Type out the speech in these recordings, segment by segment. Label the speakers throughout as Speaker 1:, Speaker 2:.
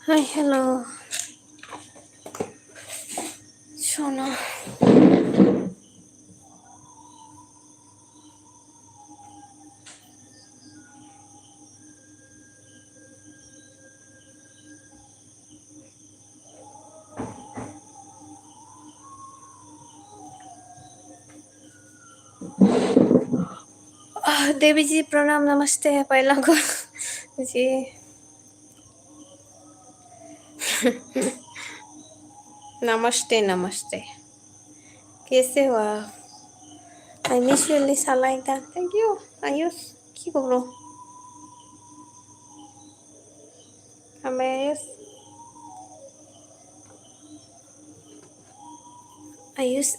Speaker 1: Hi, hello. শোনো, देवी जी प्रणाम नमस्ते पहिला को जी नमस्ते नमस्ते कैसे हो आप? I miss you Lisa like that. Thank you. Ayus, কি করবো? আমি Ayus.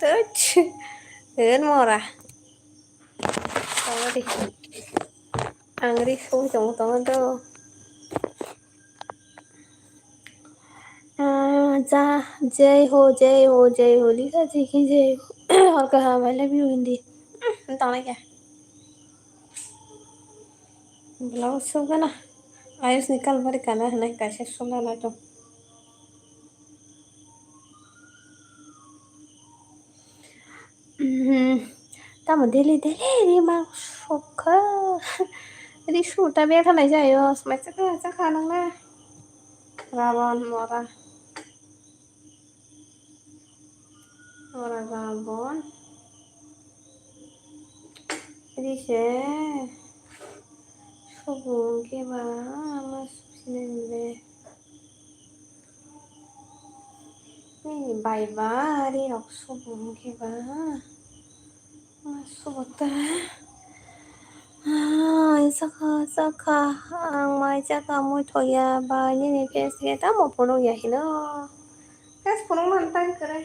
Speaker 1: Touch. Đến mò ra. Tao đi. Ăn đi xuống trong tao đâu. जा जय हो लिखा जी की जय हो और कहा आई लव यू हिंदी तौर क्या ब्लाउज होगा ना आयुष निकाल भर काना है ना कैसे सुना ना तो ta một daily daily đi mà sốc đi shoot ta biết thằng này chạy rồi mày chắc khả năng là rabon mora rabon đi xe sobu ke ba mas sinende ni bài ba đi học sobu ke ba mas sobota saka ang mai chaka mo thoya ba ni face ke ta mo phono ya hino face phono man tan kare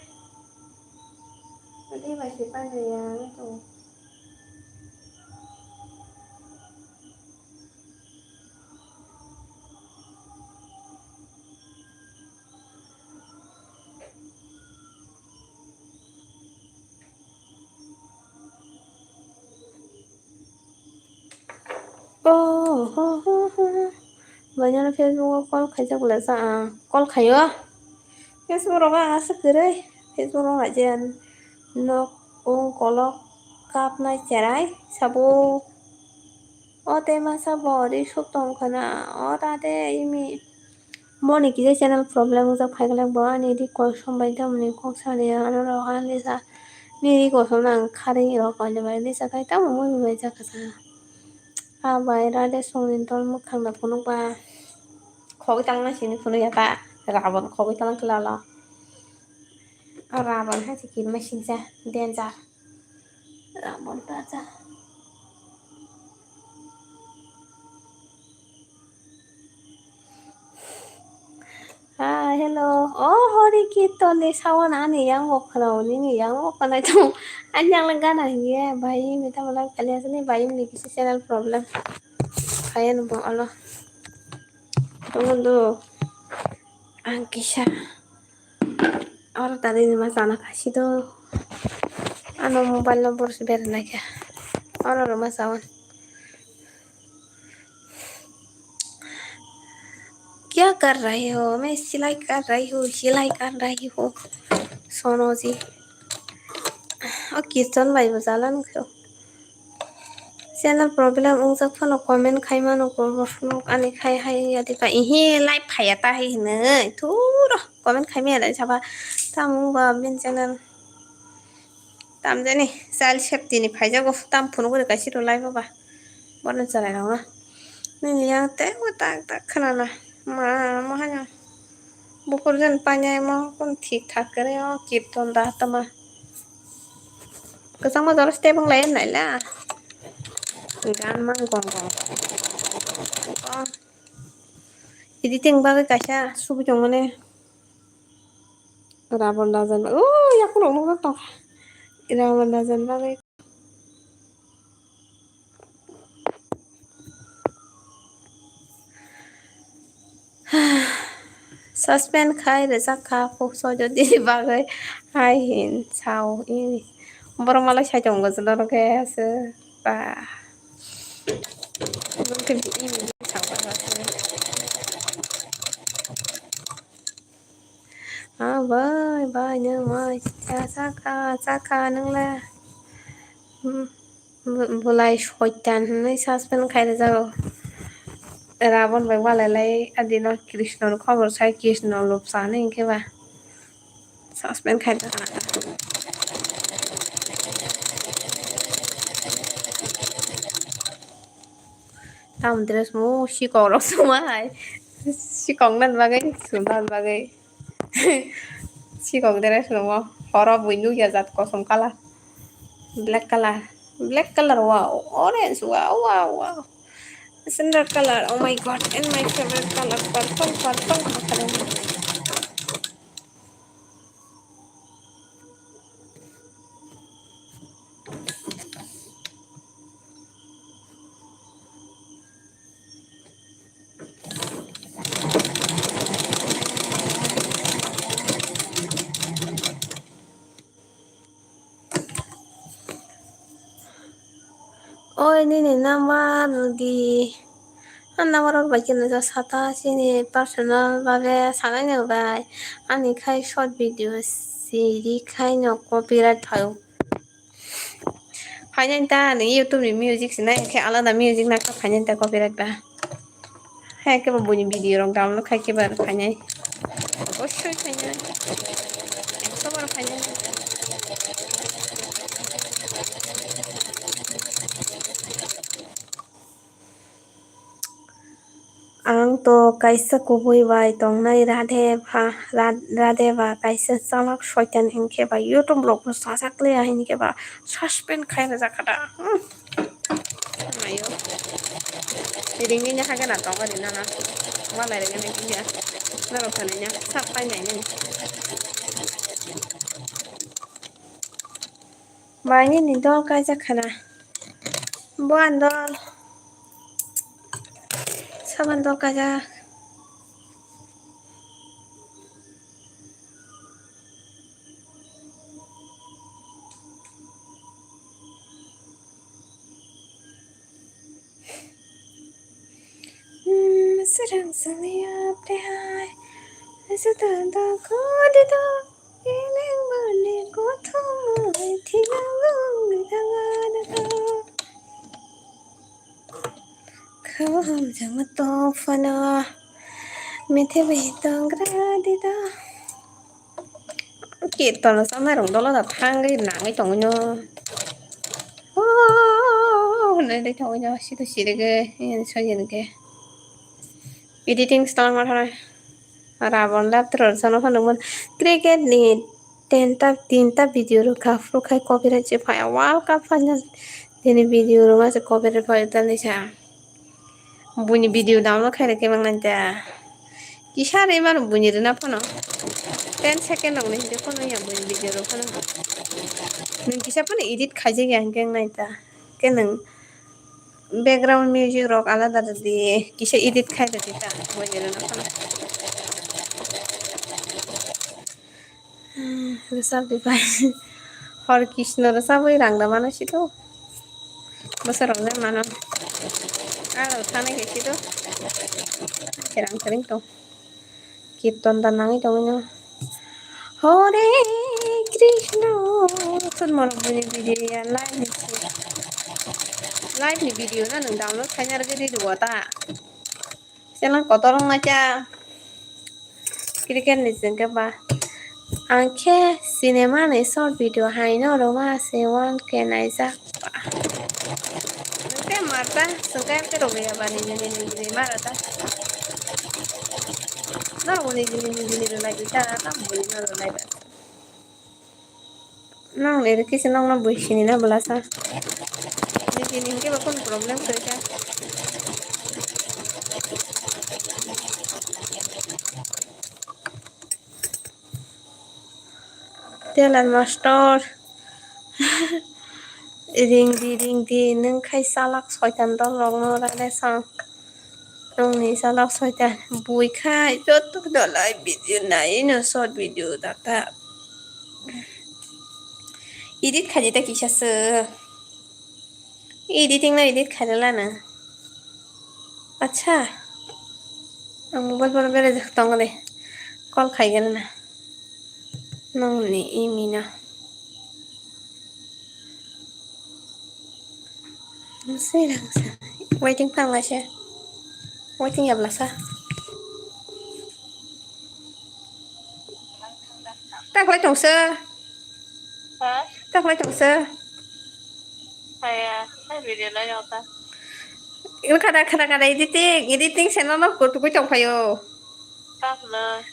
Speaker 1: đi bài chỉ ban giờ ya to Banyak Facebook call khajak lesa call khayo Facebook ro ga sakre Facebook ro ajan no ung kolok kap na charai sabu o te ma sabo ri sutong khana o ta te imi moni ki channel problem za phaigle bo ani di ko sombai dam ni ko sane ano ro han le sa ni ri ko som nang khari ro ko le ba ni sa kai ta mo mo ba ja ka sa a bai ra de song nin tol mo khang da phonu ba khoi tăng nó xin phonu ya ta rabon khoi tăng kala la rabon ha chikin machine sa den ja rabon ta ja hello. Hori kito ni sawan ani yang wok khana ni yang wok khana tu anyang lang gana ye bhai meta mala kale asni bhai ni kisi channel problem khayan bo Allah tumundo angkisha और tadi ni masana kasi to ano mobile number se ber na kya और masawan क्या कर रही हो मैं सिलाई कर रही हूँ सोनो जी और किचन भाई बजालन क्यों channel problem ung jak phano comment khai mano ko bosno ani khai hai adi pa ihi live phaya ta hi ne thuro comment khai me dai saba tam ba ben channel tam jani sal shepti ni phai jago tam phone gore ka siro live ba bonan chalai raw na ni yang te wa tak khana na ma hanya bukor jan panyai ma kon thik thak kare kirton da tama kasang ma dor step ang lain nai la gan mang gong editing bagai kasha subu jongone rabon dajan ya ko no to rabon dajan bagai suspend khai re sakha phok so jodi bagai hai hin chao i borong malai sai jong go jalo ke ase ba बै नों मैथिया जाखा नोंलाय बुलाय सयतान नै सासपेन खायला जागो राबन भाई वालाय आदिन कृष्ण खबर साय कृष्ण लोप साने इनके बा सस्पेंड खायला Tam tres mo si korok sumai. Si kong nan bagai sunan bagai. Si kong tres mo horo buinu ya zat kosong kala. Black color. Black color wow. Orange wow wow wow. Cinder color. Oh my god. And my favorite color purple. Oh ini nih nama di Namar bagian aja sata sini personal bagai sangat nih bagai ani kai short video siri kai no copyright thayo Fanyan ta nih YouTube nih music sih nih kayak alada music nak fanyan ta copyright ba kayak ke bunyi video orang download kayak ke bar fanyan oh sure fanyan so bar fanyan Ang to kaisa kubui bai tong nai radhe ba kaisa salak shoitan hinke ba YouTube blog po sasak le hinke ba suspend khaina jakada ayo ringi nya haga na tong ga dina na wala ringi na kiya na ro khane nya sak pai nai ni bai ni dol kai jakhana buan dol saban dol kaja Serang saliap dehai Setanda kodita Iling bani kothong Tilangang Tangadata Kham jang tofana Mithe behitang gradita Kita sama rong dolo da thang cái nang cái tong nyo Này đây thôi nyo xí cái sao gì cái Editing style mà Rabon lab terus sana kan namun cricket ni tinta video ru kafru kai copyright je pa awal kapan ini video ru masih copyright pa itu nih sa bunyi video download kai reke mang nanti kisah re mana bunyi ru napa no 10 second dong nih dia kono yang bunyi video ru kono nih kisah pun edit kai je yang keng nanti keneng background music rock ala dari di kisah edit kai dari kita bunyi ru napa no Result device Hor Krishna rasa wei rang da mana situ besar orang mana ada thane ke situ kerang kering tuh kirtan tanang itu nya Hore Krishna sun mau bunyi video ya live nih video na nung download kayaknya lagi di dua ta selang kotorong aja kiri kan nih ke ba Angke sinema nih short video haino roma sewan ke naisa Nte marta suka te robe ya bani ni marata na boni ni lagi ta ta boni na lagi nang le kisi nang na buishini na belasa ni ke bakon problem kerja Telan master ring di nung kai salak soitan dol rong no ra sang nung ni salak soitan bui khai chot tuk dolai video nai no short video data edit khaji ta kisha se editing na edit khala na acha ang mobile पर मेरे तंग they call खाई गया ना नंनि इमिना waiting panglasya waiting ya blasa tak lai tong sơ hả tak lai tong sơ hay à hay video lai đâu ta 이거 가다 editing channel 그거 좀 봐요.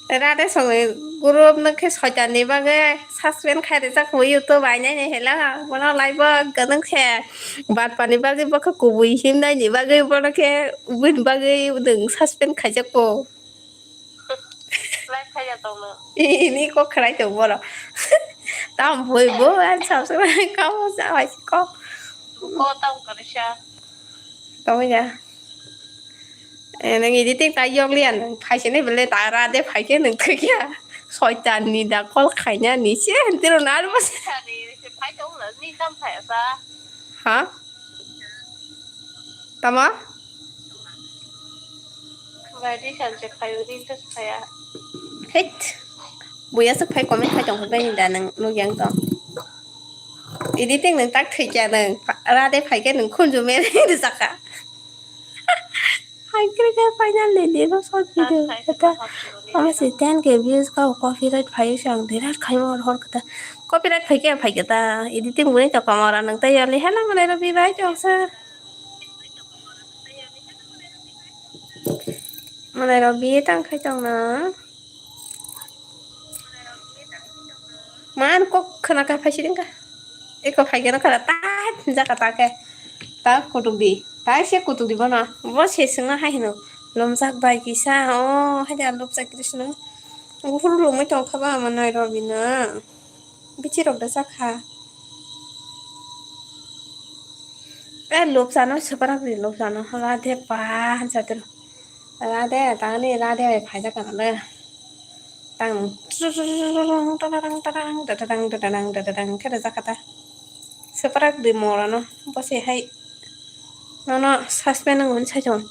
Speaker 1: 라데 성의 그룹 넣게 서자니 바게 사스벤 카레자 고 유튜브 아니네 해라 뭐라 라이브 그는 게 바빠니 바게 바가 고부이 힘나니 바게 뭐라게 윈 바게 등 사스벤 가졌고 라이 가졌다고 이니 꼭 그래 좀 뭐라 tao vui bố anh sao số này có sao vậy cô tao có được sao tao bây giờ nang editing ta yong lian phai chene bele ta ra de phai ke nang thya soitan ni da kol khainya ni che tiro na ba ni phai tong la ni tam phai sa hả tama vai đi xem sẽ phai đi tất phai à hết buya sức phai comment phai tong phai ni da nang no yang to editing nang tak thai cha nang ra de phai ke nang khun ju me ni sakha I create finally did so video kata ama se 10k views ka copyright phai sang dera khai mor hor kata copyright phai kata editing bune to kamara nang ta yali hala mane ra bi bai jong sa mane ra bi tang khai jong na man ko khana ka phai siding ka eko phai ga na kala ta ja kata ke ta kutung di ta se kutung di bana bo se sing na hai no lomjak bai kisa o haja lomjak krishna ngufur lomai tong khaba manai robina bichi rok da sakha e lop sano separa bi lop sano radhe pa jatir radhe tani radhe phai ja kana le tang tarang kada zakata separa bi morano bo se hai no suspend ngon chajong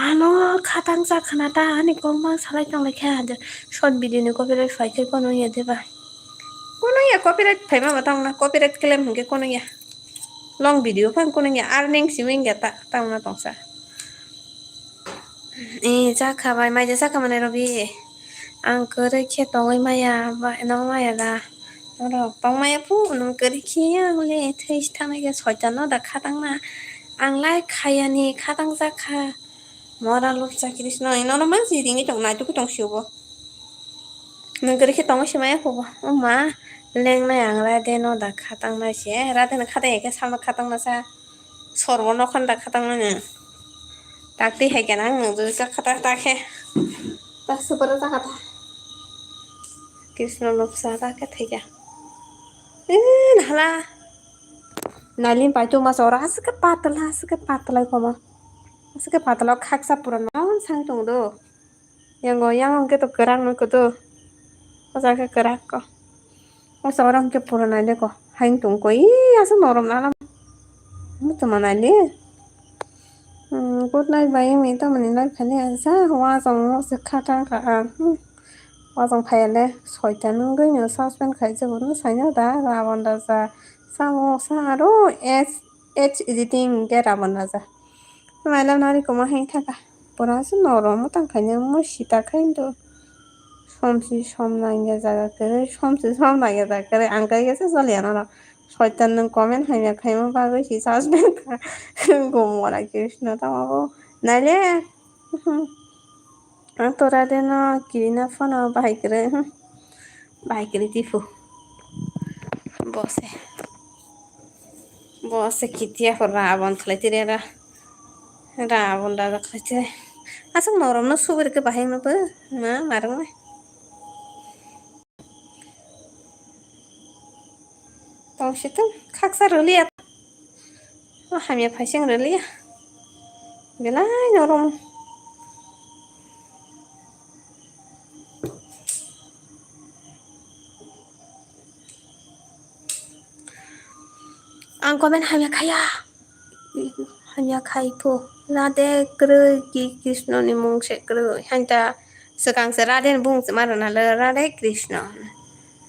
Speaker 1: ano khatang sa khanata ani kongma salai tong lekha ade short video ni copyright file ke kono ye deba kono ya copyright file ma batang na copyright claim ke kono ya long video phan kono ya earning siwing ya ta tang na tong sa e ja khabai mai ja ka mane robi ang kore khe tongoi maya ba no maya da ro tong maya pu no kore khiya le thei thana ge soita no da khatang na ang lai khayani khatang ja kha mora lopsa krishna ino man si ringi tong na tu tong shubo nang kare ke tong shimaya ko ma leng na ang la de no da khatang na she ra de na khata ke sam khatang na sa sorbo no khan da khatang na takti hai ke nang ju ka khata ta khe ta super ta khata krishna lopsa ta ke thega nala nalim pai tu ma sora aske patla ko ma aske patla khaksa puran ma sang tong do yang ke to kerang no ko to asa ke kerak ko asa orang ke puran ale ko hain tong ko asa norom na mu to manale good night bye mi to mani night phane asa wa song se khata ka wa song phale soita nung ge no suspend khai je bo no saina da rawon da sa samo sa ro h editing ge rawon da sa maila nari ko ma hain thaka pura su norom tang khai mo sita khain do somsi somnanga jaga kare somsi somnanga jaga kare angka gese soliana na শয়তান নং comment হাইমা Khaimah বাগৈ C suspend গোমরা কৃষ্ণ তামাবো নাইলে তোরা দেন কিরিনা phone বাইকরে টিফু বসে কিতিয়া for Ravan খাইতে রে রাবণ দাদা খাইতে আসং নরম না সুবিরকে বাহাই মাবো মা মারং tongshito khaksa rili at hamya phasing rili belai norom ang komen hamya khai pho rade kre ki krishna ni mung se kre hanta sakang se rade bung se marana le rade krishna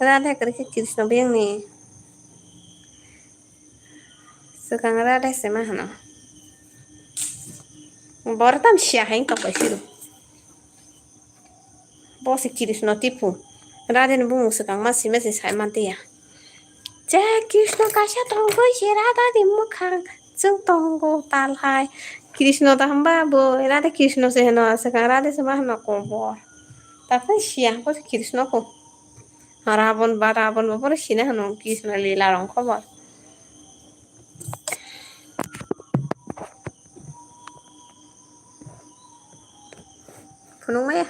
Speaker 1: Radha करके कृष्ण बेंगनि सेकां राधा से मा होनो बरताम सियाहाय कापायसिरो बसे कृष्ण तिपु राधेनो बुङो सेकां मासि मासि साय मानतेया जे कृष्ण कासा दंगो से राधा दे मोखां जों दंगो तालहाय कृष्ण ता हमबाबो राधा कृष्ण से होनो सेकां राधे से मा होनो कबर ताफाय सिया बसे कृष्ण को रावण बा सिना होनो कृष्ण लीला रं खबर फुनुंमाया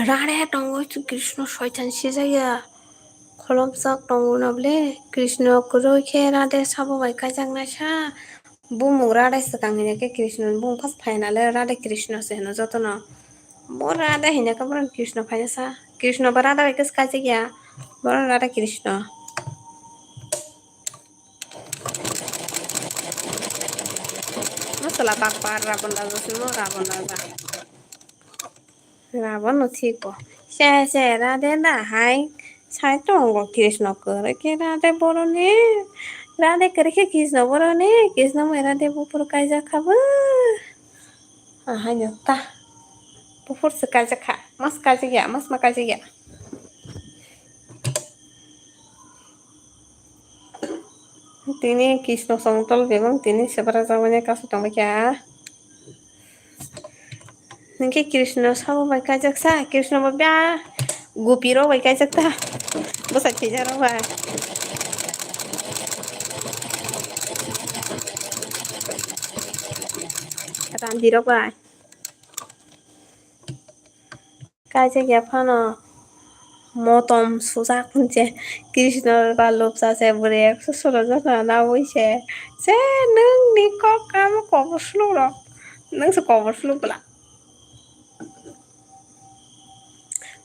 Speaker 1: राधाया दंगो कृष्ण सयतानसि जायो खलबजाक दंगो नाबले कृष्ण कुरुखे राधे साबोबाय कायजांना सा बुमुक राधे सेकां के कृष्ण बुं फास फायनाले राधे कृष्ण से होनो जतन बो राधा हिना का बरन कृष्ण फायसा कृष्ण बा राधा बायकस काजे गया बरन राधा कृष्ण मसला बापा रावण राजा सुनो रावण राजा रावण नथी को से राधे दा हाय साय दंगो कृष्ण करे राधे बरने राधे करे कृष्ण बरने कृष्ण मै राधे बुपुर कायजा खाबो आहाय ता बुपुर से कायजा खा मस काजे गया मस मा काजे गया তিনি কৃষ্ণ সমতল এবং তিনি সেবারা জামানের কাছে তোমাকে नोंखि कृष्ण साबोबाय कायजाकसा कृष्ण बाब्या गोपी रबाय कायजाकता बसा खिजा रबाय रानदि रबाय कायजा गया फानो मटम सुजा खुनचे कृष्ण बालोब सासे बुरे 116 जाना नावैसे जे नोंनि काम कबरस्लु र नोंसो कबरस्लु बला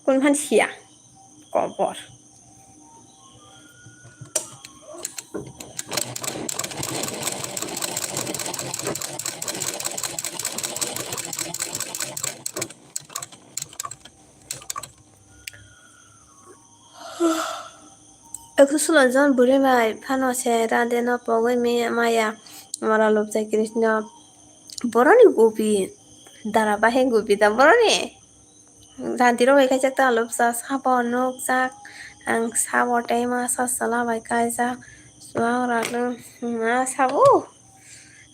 Speaker 1: कोन मानसिया कबर एकसो सुलझन बुरे भाई फानो से राधे न पगै में माया हमारा लोभ से कृष्ण बरनी गोपी दारा बाहे गोपी दा बरनी रानदि रबाय कायजाकता लोभ सा साबो नोक जाक आं साबो टेमा ससला बाय कायजाक सुवारानो मा साबो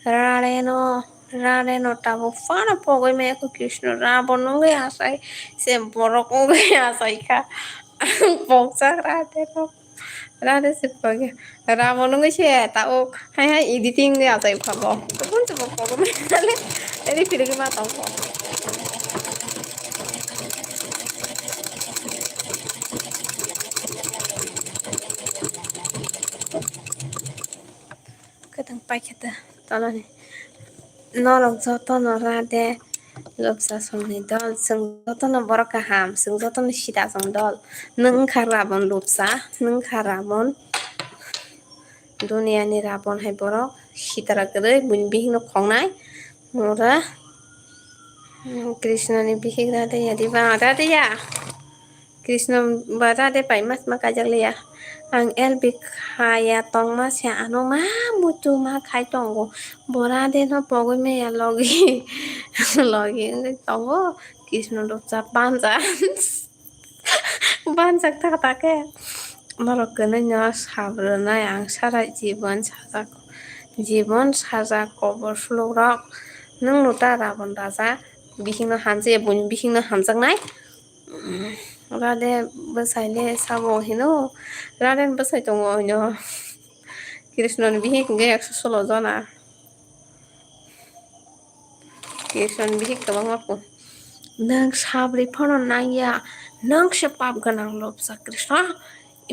Speaker 1: राधेनो टाबो फानो पगै में कृष्ण रावण गए आसाय से बरक गए आसाय का पगजाक राधे से पगे रावण गए ताओ हाय हाय एडिटिंग गए आसाय खाबो कौन से पगो में डाले एडी फिर के बात आऊ kadang paikata tanani norok jotono rade lobsa songni dol sing jotono borok kaham sing jotono sida song dol nung kha rabon lobsa nung kha rabon दुनियानि Ravan है borok sitara gरै buin bihingno khongnai mora Krishna नि बिहिग राधे यदि बा राधे या कृष्ण बा राधे पाइ mas ma kajak leya ang el bikhaya tong ma se ano ma mutu ma khai tongo bora de no pogoi me ya logi logi tongo Krishna लोचा banza banza tak take marok kene nya sabrona ang sarai জীবন সাজা কবর ফ্লোরক नों नुता राबन राजा बिहिंनो हानजे बुन बिहिंनो हामजांनाय राधे बसाइले साबो हिनो राधे बसाइ दङ हिनो कृष्ण बिहिं गे 116 जना कृष्ण बिहिं गोबां माखौ नों साब्रै फनो नाया नोंसो पाप गोनां लबसा कृष्ण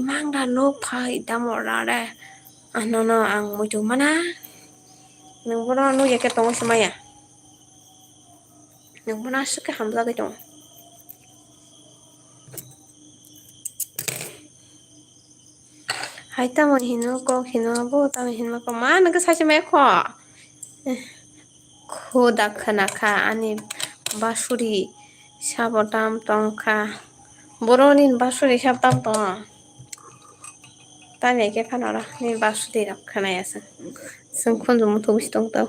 Speaker 1: इमांदा नो फाइ दामर Radhe anono ang muju mana nang bono nu yake tongo semaya nang bono suka hamza ke dong hai ta mo hino ko hino bo ta hino ko ma nang ka sache me kho khoda khana kha ani basuri sabotam tongkha बर'नि बासुरि साबताम दङ तानियाके फानहरा नि बासुरि खोनायासो जों खनजों मोथौसि दं दा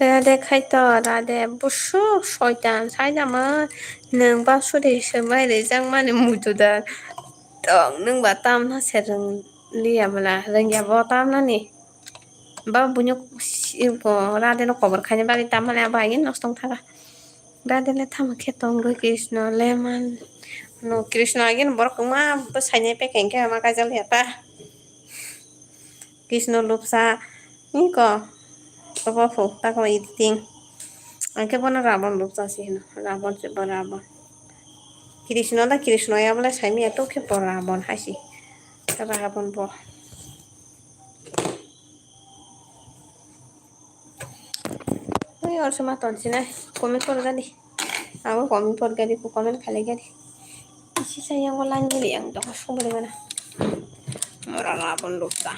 Speaker 1: रादे खायथ' रादे बुसु सयतान सायजामोन नों बासुरिसो माइरैजों माने मुदुदा dong nung ba tam na sereng liya bala rengya bo tam na ni ba bunyo po rade no kobar khanya ba tam na ba yin nostong thara rade le tham khetong go krishna le man no krishna agin bor kuma ba sanya pe kenke ma ka jal heta krishna lupsa ni ko ba fo ta ko iting anke bona rabon lupsa si no rabon se ba rabon krishna la krishna ya bala sai mi to ke por rabon hasi ta rabon bo Oi, और sama tonsi na comment por gadi. Aku comment por gadi ku comment kali gadi. Isi saya yang ulang gini yang dah kosong bagaimana? Murah rabon lupa.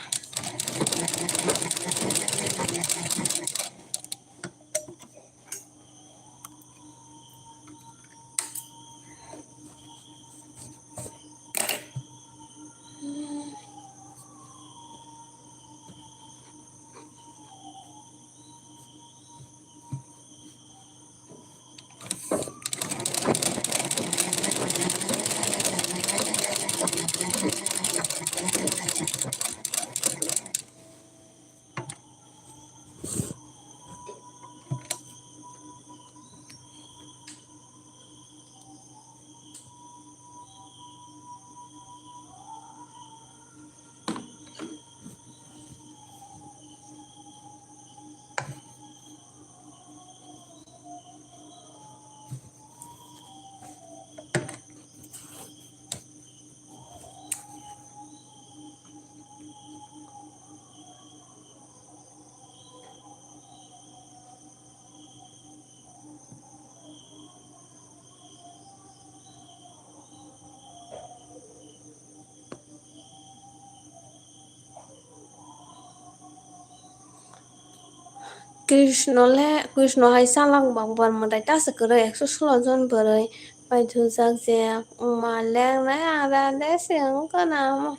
Speaker 1: Krishna hai salang bang ban mo dai ta sakare 116 jon barai pai thu jak je ma leng na ara de sing ka na mo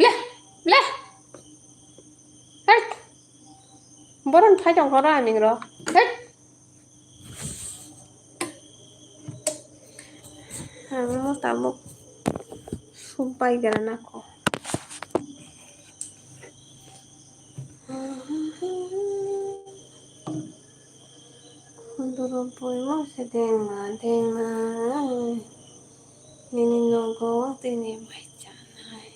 Speaker 1: bla bla hey boron phai jong kara aning ro hey mo tamo supai gara ko Duro poi mo se denga nini no go tini mai chanai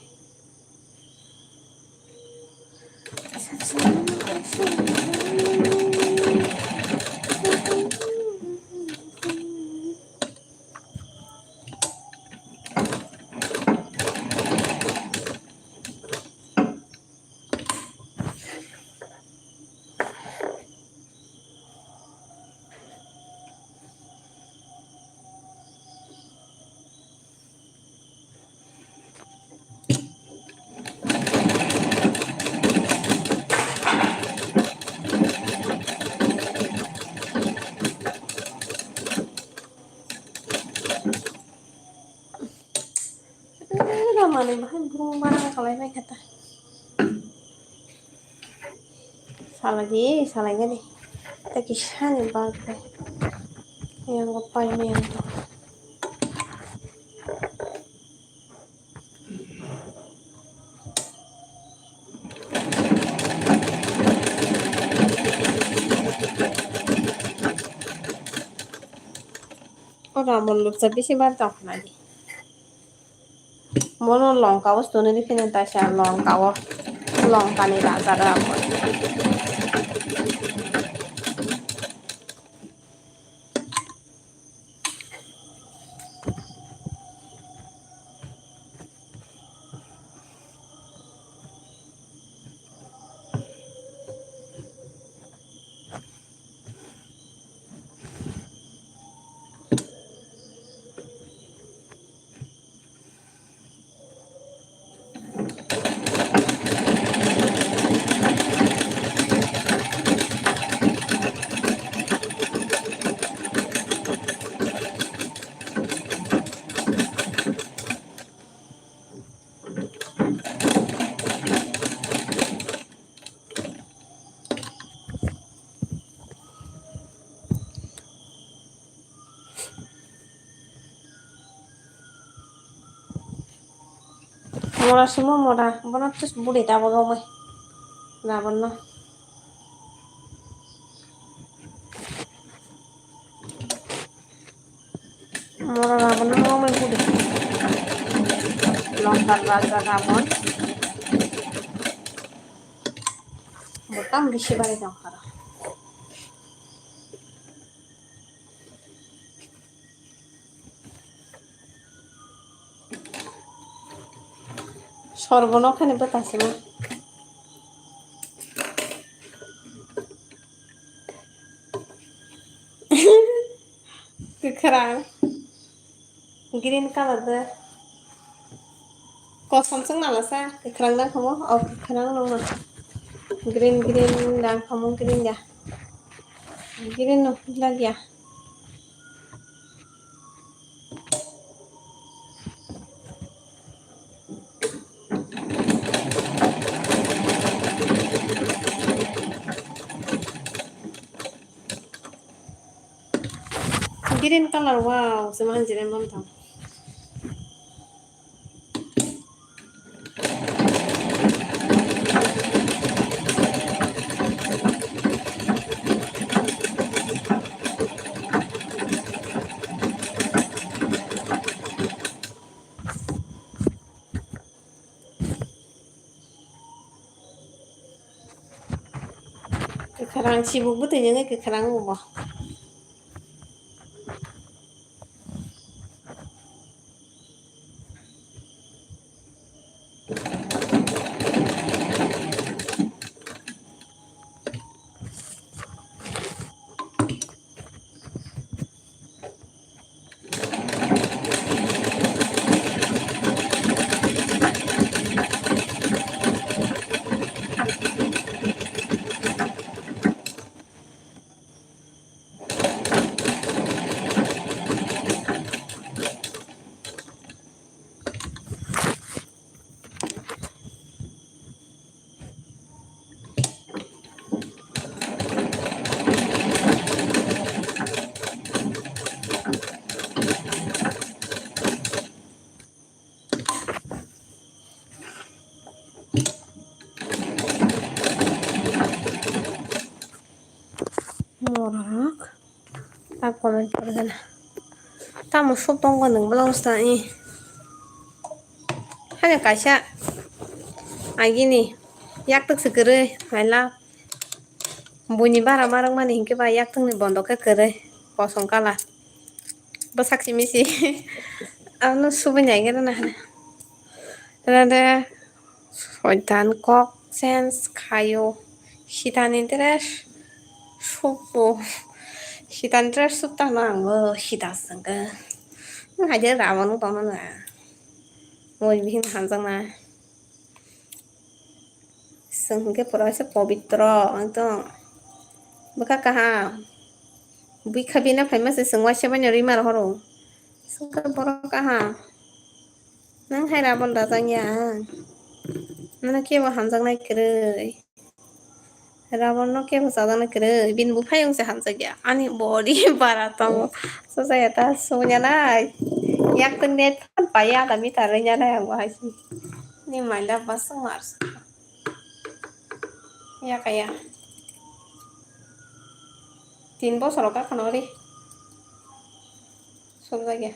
Speaker 1: Ramane bahan burung mana kalau ini kata salah gini tak kisah nih bagai yang apa ini yang tuh orang mulut tapi sih baca lagi mono longka was tuh nih kini tasya longka nih rasa ramon Mora mora, bueno, esto es burita, bogo, la bueno. Mora la bueno, no me buri. Longkar raja ramon, bukan bisi bari longkar. Sorbono khane batasi ma. Kekerang, green color deh. Kosong nala sa, kekerang dah kamu, oh kekerang nong green dah kamu green dah. Green no lagi ya. Green color wow, semangat jadi mantap. Kekerang sibuk betul nya kekerang ubah. Morak, tak komen pergan. Tamu sup tonggo neng belum stani. Hanya kaca, gini, yak tuk segere, malah bunyi barang-barang mana hingke ba yak tuk nih bondok ke kere, kosong kalah. Besaksi misi, anu subenya gitu nah. Ada soitan kok, sens, kayo, hitan interes, supu, hitan interes sup tak nang, hitas sengke. Ngajar rawan utama nah. Mau bikin hanjang nah. Sengke proses pabitro itu baka kaha bika bina famous sengwa siapa nyari mar horo sengke poro kaha nang hai rabon datangnya mana kia hanjang nai kere rabon no kia sadang nai kere bin bu payung se hanjang ya ani body baratong so saya ta sonya nai yak net paya tapi tarenya nai yang wahasi ni manda pasang mars ya kayak 3 bos ka kanori suruh lagi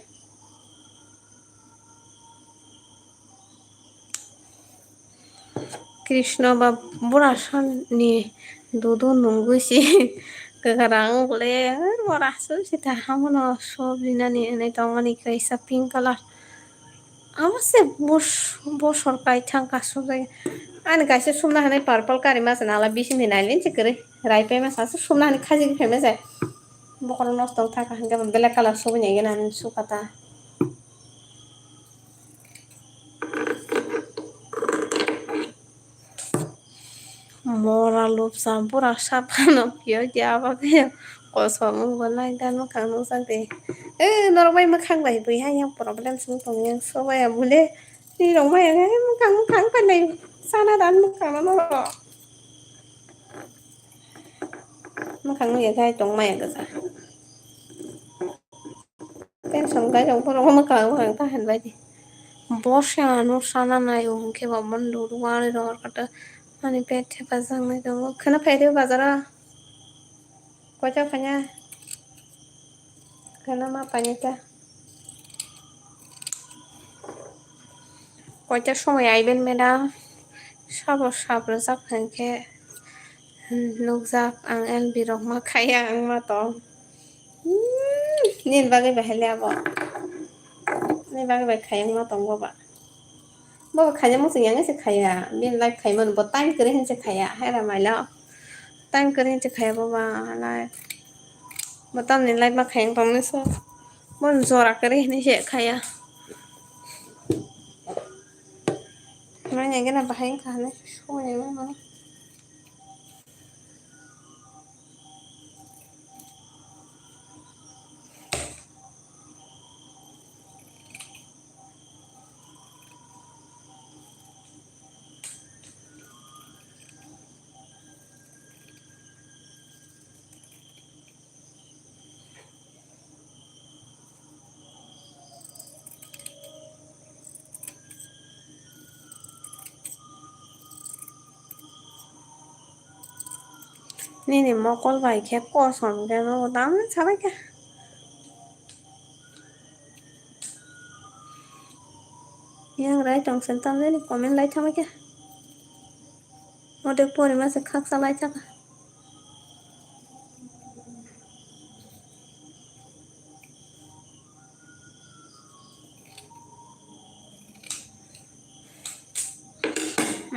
Speaker 1: Krishna ba burasan ni dodo nunggu sih kekarang boleh berasu sih tahu no sobrina ni ini tahu ni kaisa pink color apa sih bos sorkai tangka sudah ani kaisa sumna hani purple kari mas nala bisin ni nailin cikere rai pe mas asu sumna hani kaji ke mas bokor nos tong taka hingga black color subunya gina sukata moral sampur asap no pio java pio kosong mulai dan makan sakti normal makan bayi bayi hanya problem sentong yang so ya boleh di rumah ya makan kan nih sana dan makan no makan ya kayak tong maya kasa kan sangka jauh poro makan tahan bayi Bosya no sana na yung ke babon do wani do kata ani pet pasang na do kana pede bazara kocha panya kana ma panyita kocha সময় আইবেন madam সাবর জাখানকে nukjak ang elbi rok ma khaya ang ma to nin bagai bahele abo nin bagai bai khayang ma tong boba boba khaya mo sing yang se khaya bin lai khay man bo time kare hen se khaya hera maila time kare hen se khaya boba lai botam nin lai ma khayang tong ne so mon zora kare hen se khaya ma yang gena bahayang khane সময় ma ni mokol bai khe ko son ke no dam sabai ke yang rai tong sen tam le comment lai thamai ke ওদের পরিমাসে খাক চালাই থাকা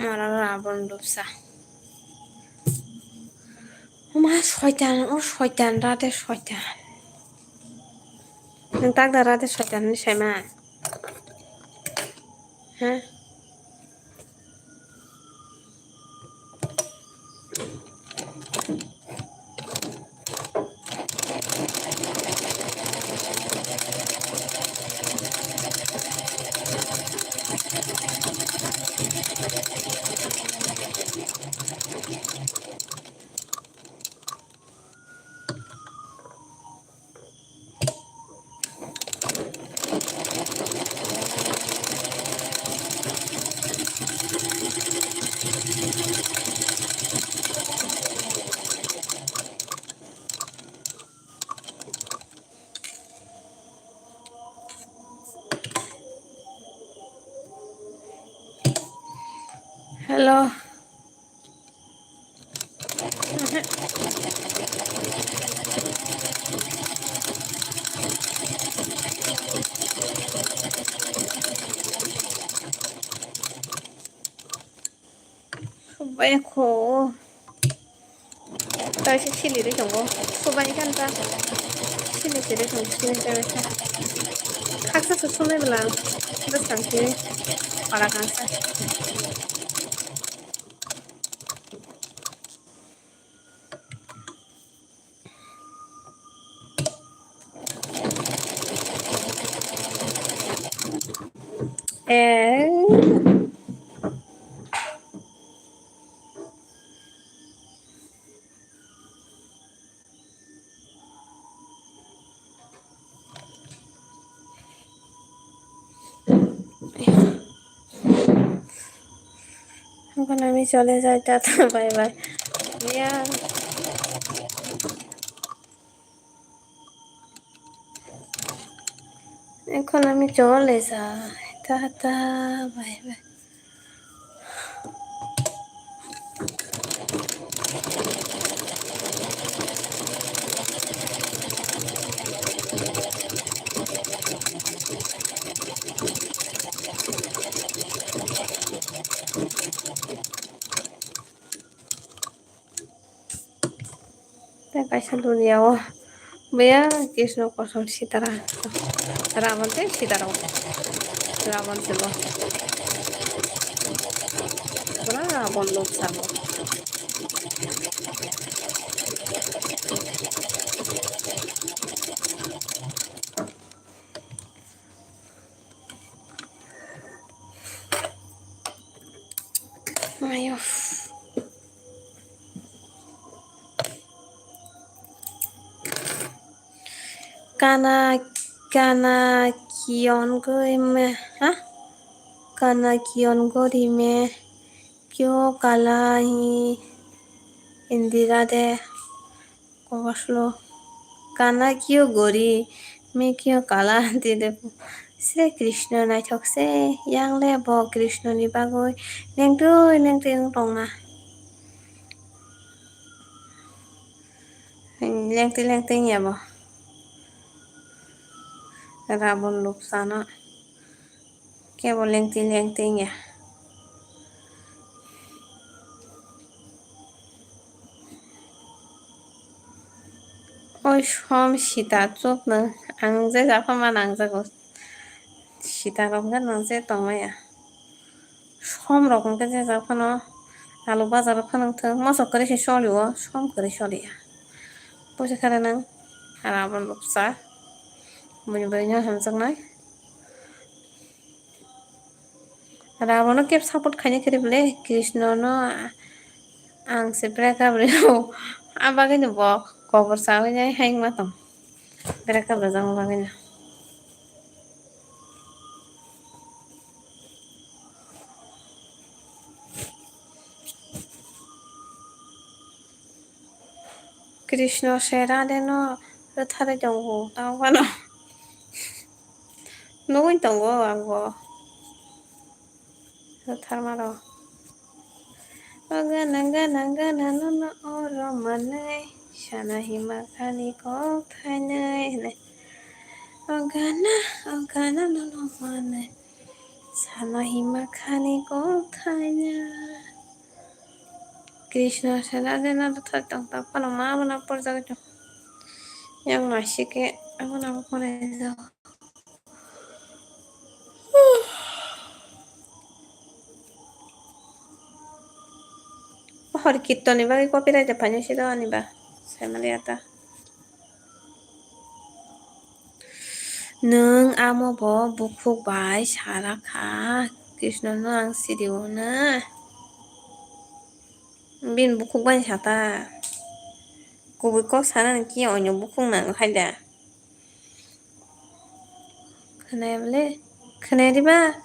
Speaker 1: মারা রাবণ ডুবসা মা শয়তান রাতে শয়তান nang tak da rate shaytan ni sai ma ha hello vậy khổ tao sẽ xin lý đấy chồng cô số bay căn ta xin lý đấy chồng xin tao sẽ khác rất số này là rất càng kia hoặc là càng xa এখন আমি চলে যাই tata bye bye এখন আমি চলে যাই tata bye bye Paisa dunia oh Bea Krishna kosong sitara Ravan te sitara Ravan selo Pura Ravan lok sabo Ayo Kana kion ko ha काना कियन गरी में क्यों काला ही इंदिरा दे कबसलो काना क्यों गोरी में क्यों काला दे Shri Krishna नायथकसे यांले bo Krishna ni bagoi nengtui dongna lengtui ya bo Rabon luksana kebo lengtui ya oi som sita chop na ang je jafama nang jago sita rok nang je tongmaya som rok ke je jafano alu bazar phanangthok mosok kore se soliwo som kore soliya poisa khare nang Rabon luksa muni bari hamjaknai Rabono keb support khaini kari bole Krishna no ang se breakup reo abagui ni bo kobor chawui nai haing matong breakup rajak bagui no Krishna se Radhe no thare tongo tawano nugui tongo angbo tharmaro gana no oro manai sana hima khani ko thainai gana no manai sana hima khani ko thainai Krishna se Radhe no thare tong tapano mamana porjaga yang masike amana pone jao Hor kirtoni bagi copyright apanya sih doang nih bah saya melihat neng amo bo buku bai saraka Krishna no ang sidiuna bin buku bai sata kubu kok sana ki onyo buku nang haida kena beli kena di ba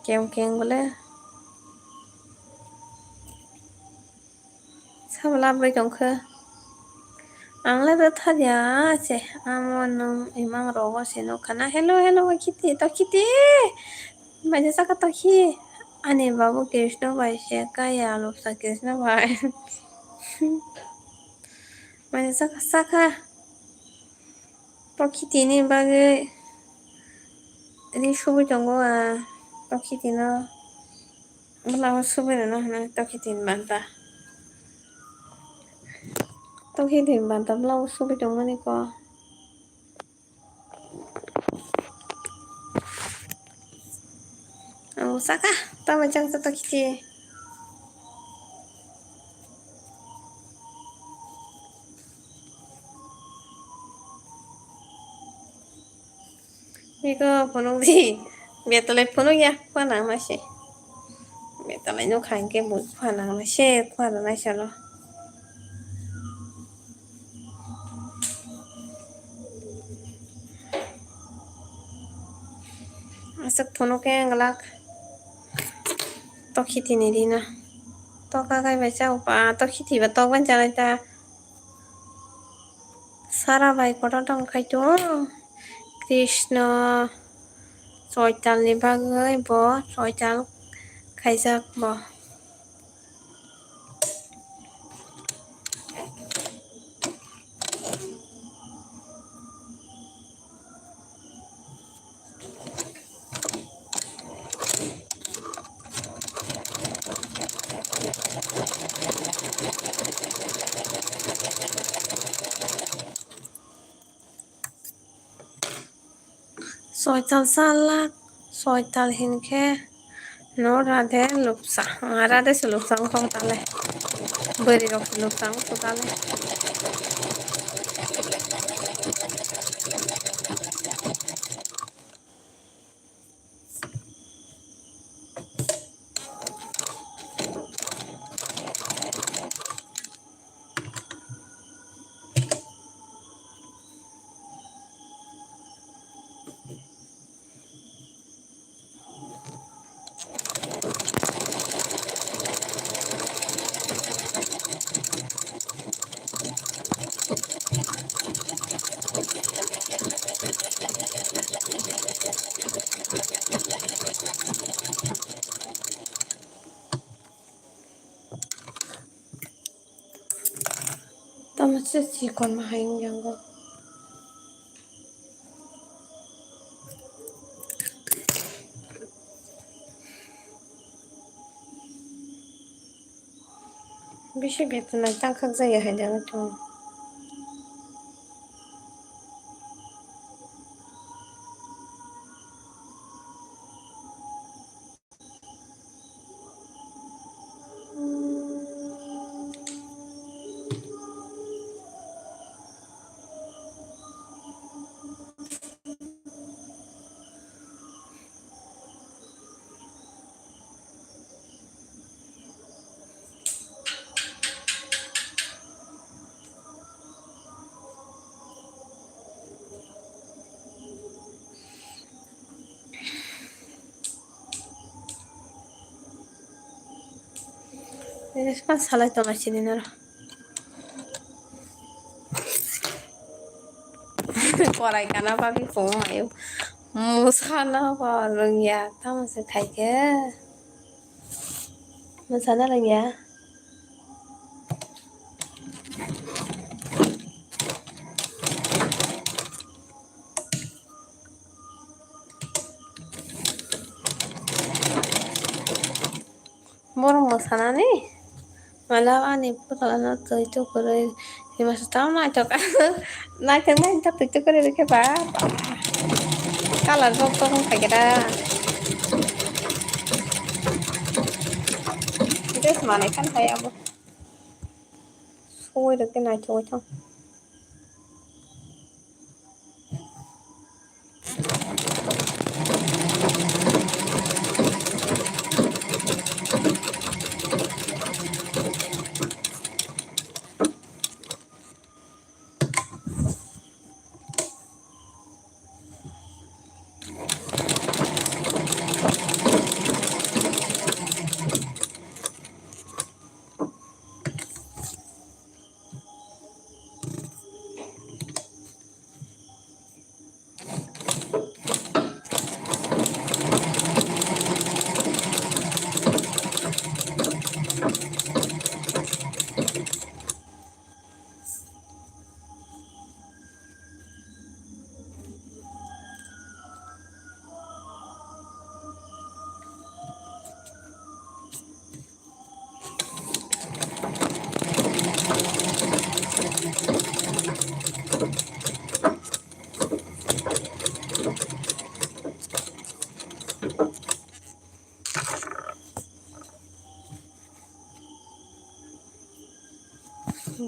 Speaker 1: keng boleh sabla bai tongke angla to thadia che amon imang rogo seno kana hello kiti Baca saka tohi ane babu Krishna bai se kaya lupsa Krishna bai baca saka toki ni bagai ini subuh tunggu toki no belum subuh no na toki banta belum subuh tunggu ni ko saka ta baca toki Iko punung di biar punung ya kuana masih biar nu kain ke bu kuana masih kuana masih lo asal punung ke ngelak toki ni dina toka kai baca upa toki ba tok ban jalan ta Sara bai kota tong kai tu Krishna soital ni bagai bo soital kaijak bo soital salak soital hinke no radhe lupsa radhe se lupsa ko tale beri rok lupsa ko tale chỉ còn mà hành chẳng có biết sẽ biết là tăng khắc dây ở hành chẳng có eres más salai to mà xin nữa qua đây cả nó bao cái phố mày mua sao nó vào rừng nhà tao mà sẽ thấy cái mà sao nó là nhà mua sao nó nè malah ani kalau na to itu kore di masa tahun na to ka na kan na ta itu kore ke ba kala to to không phải cái đó cái mà này kan phải abo xui được cái này thôi không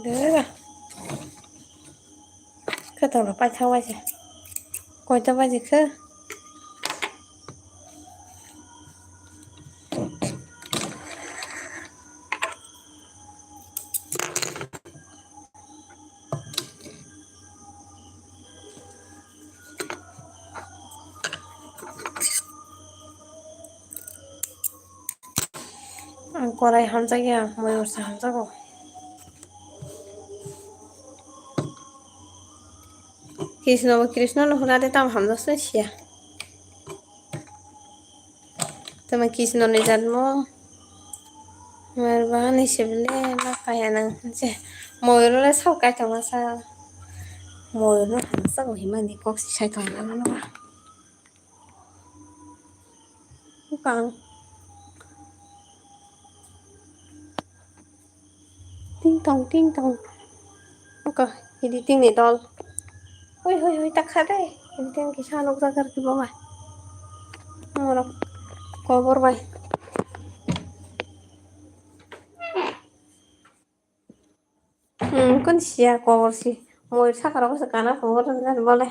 Speaker 1: được rồi cái tàu nó bay theo vậy coi tao vậy cơ qua đây ham chắc ya mới một sáng chắc rồi Krishna lo hula de tam ham das nicht ya tama Krishna ne janmo मेहरबानी शिवले ना kaya nang je moiro le sau cái trong sa moiro hắn sa của himan đi có sai toàn nó càng tinh tông ok ini ting ni dol hoi tak khade ini ting kisah log ra kar ki baba mora cover vai con sia cover si moi sakara ko sakana cover na bole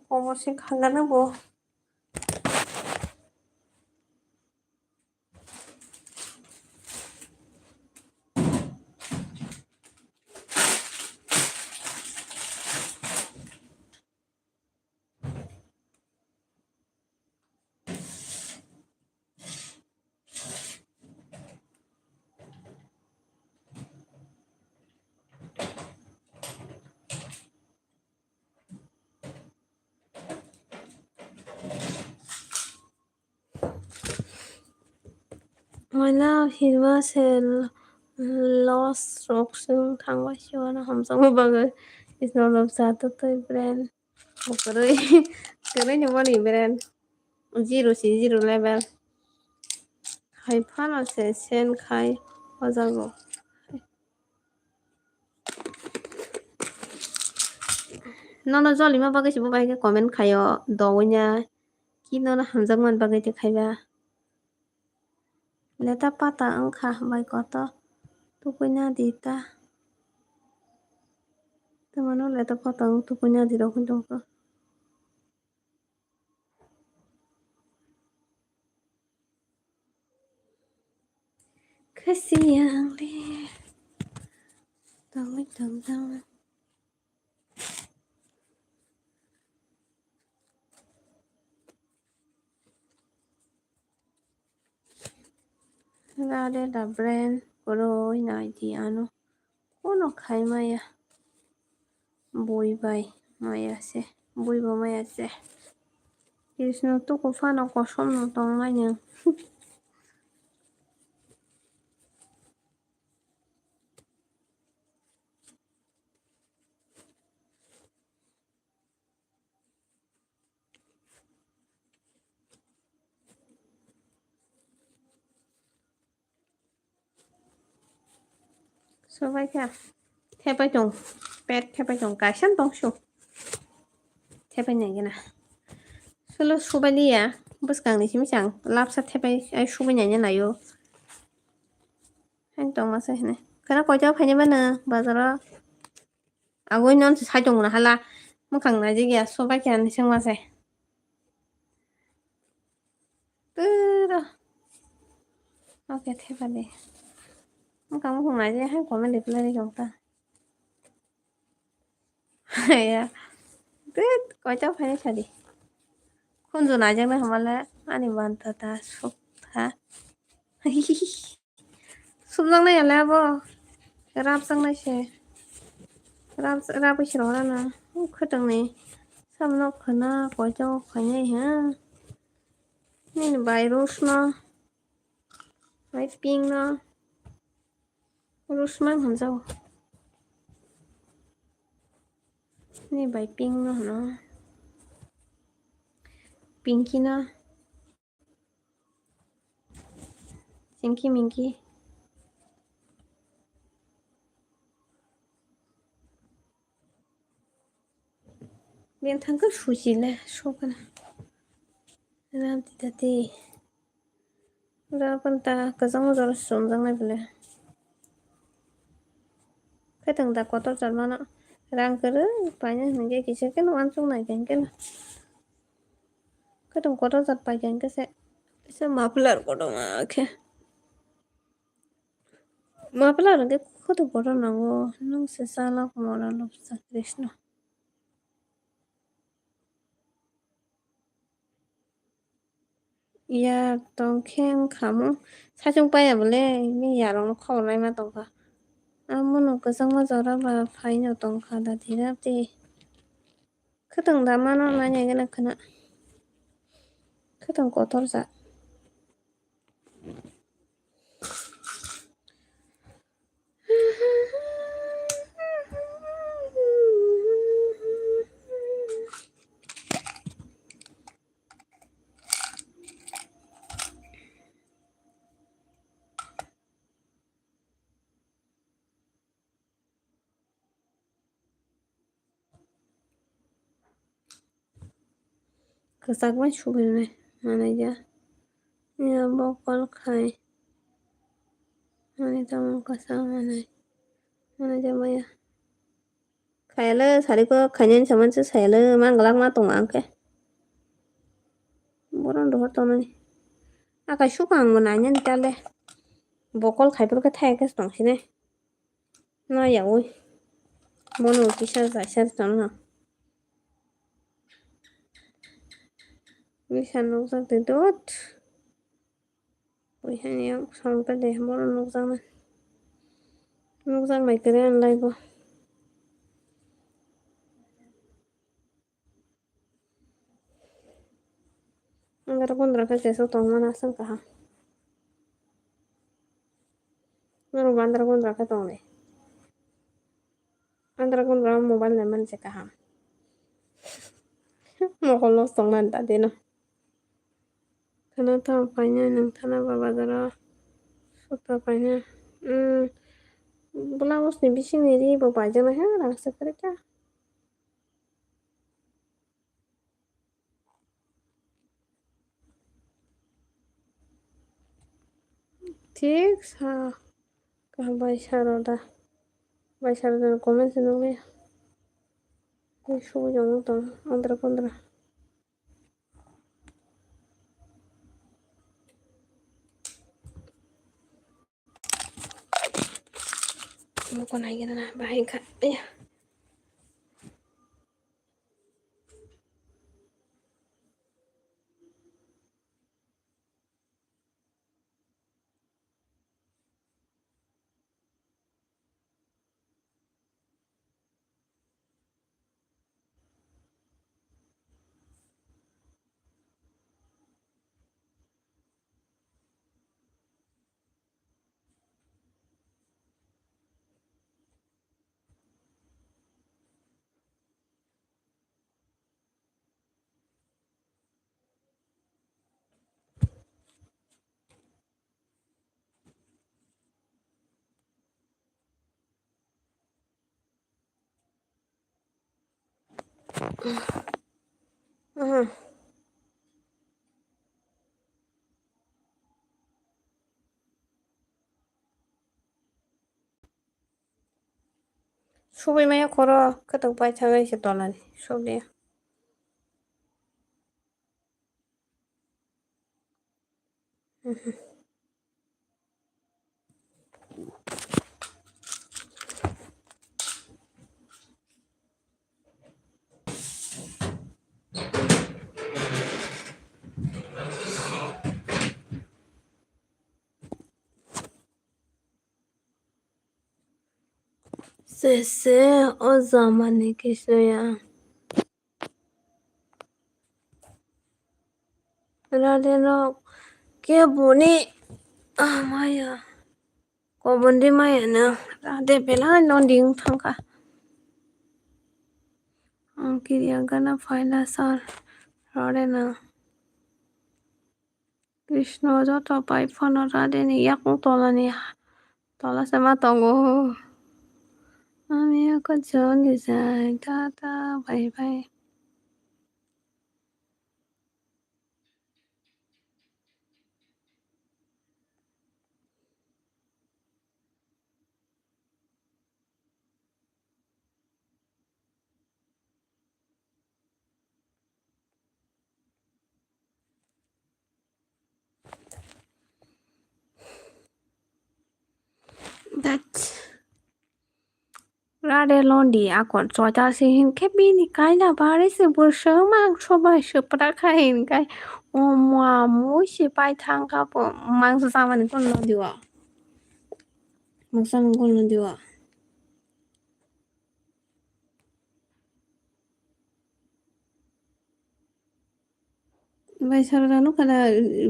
Speaker 1: cover si khanga na bo My love, he was Lost roksun thangba siwana hamjangma bagwi isnolob chatutui brand kwrwi kwrwi ni boni brand zero si zero level hai phano se sen khai o jago nono jolima bagwi se bubai ke comment khaio dowina ki nono hamjakman bagwi te khaiba leta pata wngkha bai koto tukuina di ta tamano leta pata tukuina di rok wngtongkha khasiangli tangli tang tang Rade da brand koroi nai di ano kono khai maya boi bai maya se boi bo maya se Krishna tuku phano kosom no tongmani Savaika thepai tong pet thepai tong kaisan tong su thepai nai gana solo subai liya bwskang ni simisang lapsa thepai ai subai nai nayo hain tong masa hene kana koito phaini bana bazaro agoi non sai tong na hala mokang na jigya subai kya ni singma sai turo oke thepai de mokang mokang na je hain comment reply jong ta ya tut koito phaini sadi khunju na jeng na hamala ani banta ta sukha subjang na yala bo rap jang na se rap se ro na khatang ni samno khana koito khaini ha ni virus no mai ping no rusman hamjao ni bai ping no no pinky na chinky minky bien thangka suji le sokana ram ti tati rapanta kazang jar somjang nai bole khatang da kotor jarmana rang kuru paina hingge kise ken wan chung nai ken ken khatang kotor jar pai ken kese se maflar kotor ma khe maflar hingge khatang kotor nango nung se sala mora lobsa krishna ya tongkhen khamu sachung paya bole ni yarong khawar nai ma tongkha amono kazang ma jara ba phaino tongkha da thirapti khatang da mano nai gana khana khatang kotor ja kasak ma shubil me manai ja ya bokol khai manai tamang kasak manai manai ja maya khayala sari ko khanyan saman se sayala mangalak ma tong angke boron do tonani akai shukang mo nanyan tale bokol khaipur ka thai ka tong sine na yawi mono kisar jaisar tong na bisan nok jak te dot oihan yang song pa de boron nok jak mai kare an laibo angara pondra ka keso tong mana sang kaha Adra गुन्द्राखौ दं नै आद्रा गुन्द्रा mobile मोनसे गाहाम मखौ लस दंना दादेनो खोनाथावखायनो नोंथाङा बाजाराव सथाखायनो ब्लाउसनि बिसिनि रिबो बायदोंना हो रांसो खोरिथा ठीक सा बाय सारदा बाय सारदा कमेन्ट नुबाय सबायजों दं आद्रा गुन्द्रा मखौ नागिरना बाहायखा सबायमाया खर' गोदौबाय थाबायसो दनानै सबाया Sese o zamani kişiya radeno ke boni amaya kobondi maya na rade bela nonding thangka kiriya gana faila sar radena Krishna joto pai phono radeni yakung tolani tola sama tongo আমি আকৌ জ্বলি যায় tata bye bye That's Rade londi akon soja sihin kebini kaila barisi burshama shoba shupra kain kai omwa mushi pai thangka po mangsa samani kon diwa mangsa kon diwa bai sarano kada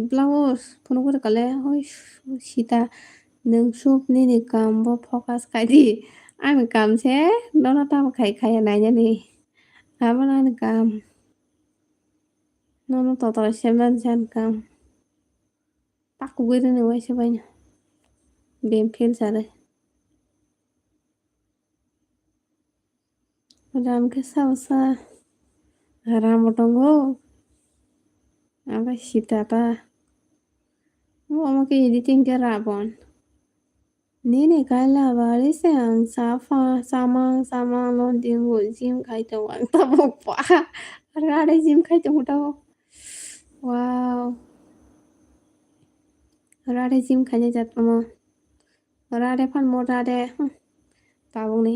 Speaker 1: blouse pono kore kale hoi sita nung sup ni kam bo focus kai di আমি কামছে ননতা খাই খাই নাই জানি আমার কাম নন তত সেমন জান কাম পাকু গইরে নেওয়াইছে বাইনা বেম ফেল সারে রাম কে সাবসা রাম টঙ্গো আবার সীতাটা ও আমাকে এডিটিং কে Ravan Nini kaila barise ang samang londing wo jim kaito ang tabok pa. Rade jim kaito mo tao. Wow. Rade jim kanya jat mo. Rade pan mo rade. Tabong ni.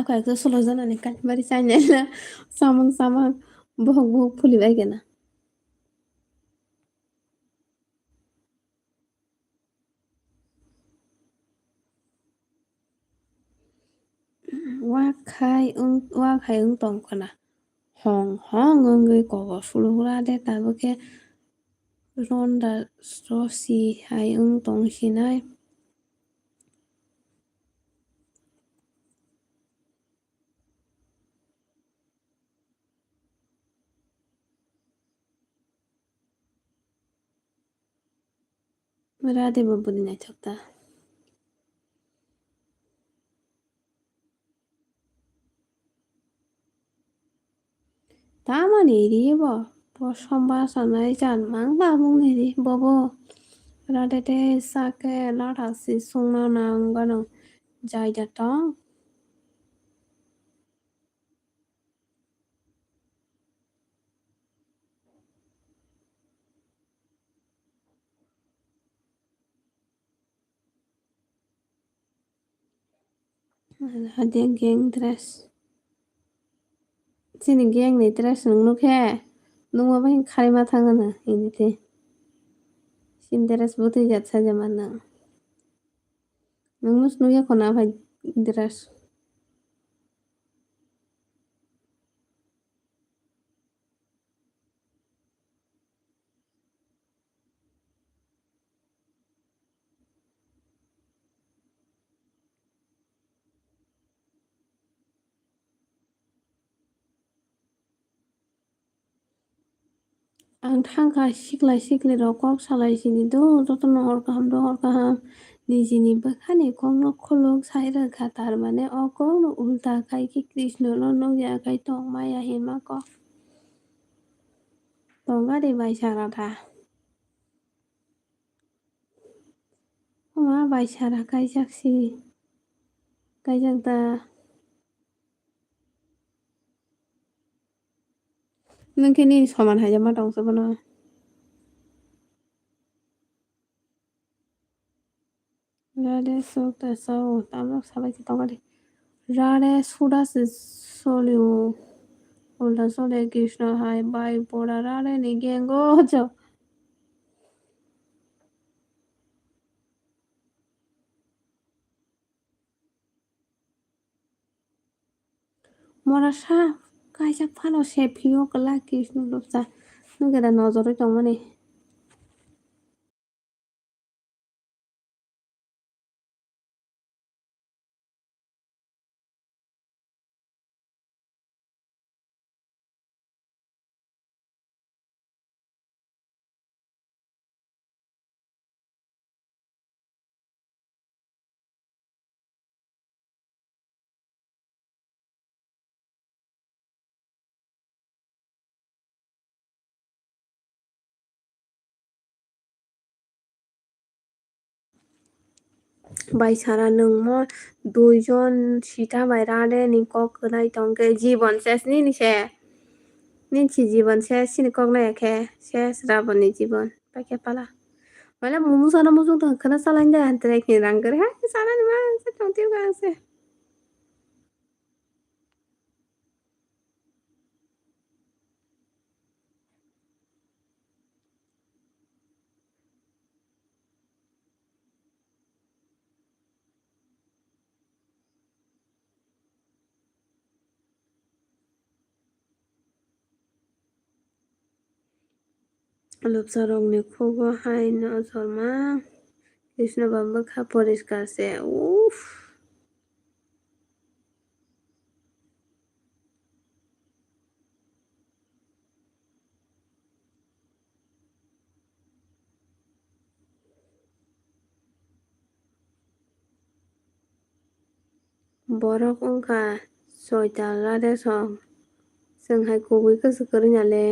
Speaker 1: Ako itu solo zona ni kan bari sanya na samang बहग बहग फुलिबायगोन ना wakai ung tong kana hong hong ung gui ko sulura de tabuke ronda rosi hai ung tong sinai rade babudi nai chokta tamani ri bo bo sombasanai jan mang ba mung ni ri bobo rade de sake lara si sungna nang gano jai da tong hade geng dress sini geng ni dress nung nukhe nungma bahin kharima thangana inite sin dress buti jat sajamana nung nus nuya kona bhai dress आं थांखा सिख्ला सिख्लिराव कक सालायसिनि जतन हर गाहाम निजिनि बोखानि खंनो खुलुक साइरोखा तारमाने अकौनो उल्टा खायखि कृष्णल नुयाखै तं माया हिमा क तंगारि बायसाराथा मा बायसारा गायजाक्सि गायजाक्दा नोंखिनि समान हायजामा दंसोबोनो राधे सुखदा सौ तामलक साबायखि तंगारि राधे सुदासि सलिउ उल्टा सले कृष्ण हाय बाय पोड़ा राधे नि गेंगो च मरा सा गायजाक फानो सेफियो कला कृष्ण लुपसा नोगेदा नजरै दंमोन बायसारा नोंमो दुइजन सीता बाय राधे नि कक गनाय तंके जीवन शेष निसे निनसी जीवन शेष सिनि कक नायाखे शेष रावणनि जीवन पाके पाला माने मुमु sana मुजु तो खना सालाइन दे हंतरे कि रंगर है सारा नि मा से टंतिउ गांसे लुपसा रंगनि खोगो हाय नजरमा कृष्ण बाबा खा परिष्कार से उफ borok ongkha soita lade song जोंहाय गुबै गोसोखो रोङाले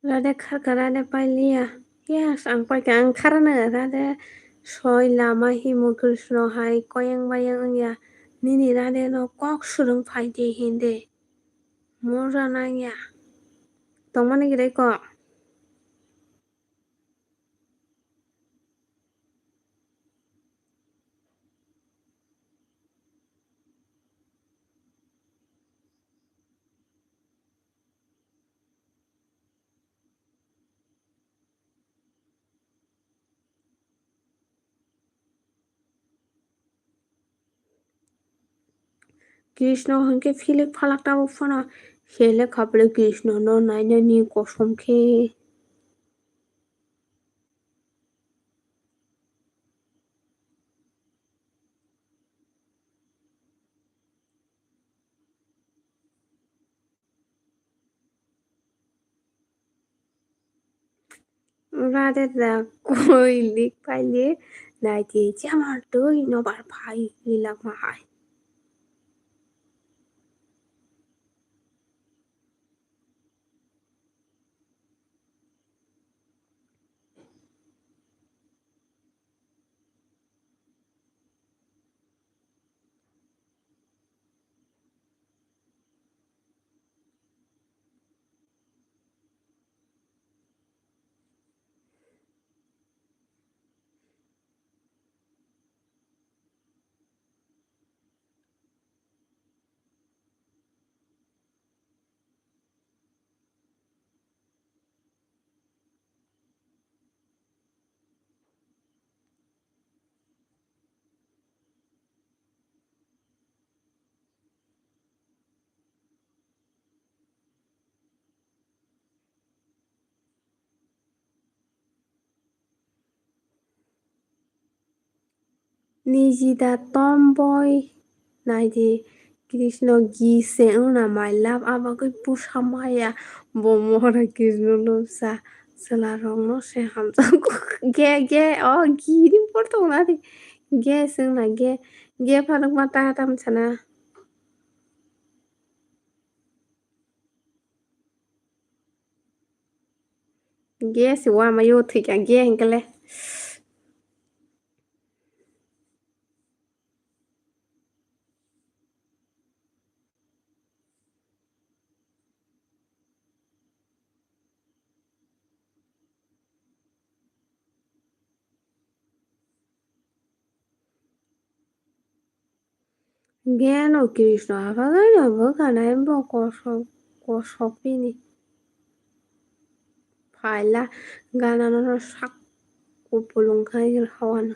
Speaker 1: Rade kharka rade pailia. Yes, ang paika ang kharana rade soy lama himu Krishna hai koyang bayang ya. Nini rade no kok surung paide hinde. Mora na ya. Tongmani gire ko. Krishna hanke philik phalak ta ufana. Hele khaple Krishna no naina ni kosum khe. Rade da koi lik paile. Naiti chamar doi no bar phai lilak mahai. Nijida tomboy naidi Krishna gise una my love abagoy pusamaya bomora Krishna lobsa salarong no se hamsa ge giri porto nadi ge sing na ge phalak mata tam sana ge si wa mayo thika ge hingale ge no Krishna abagoy no bokana embo kosopini phaila gana no sak kupulung khair hawana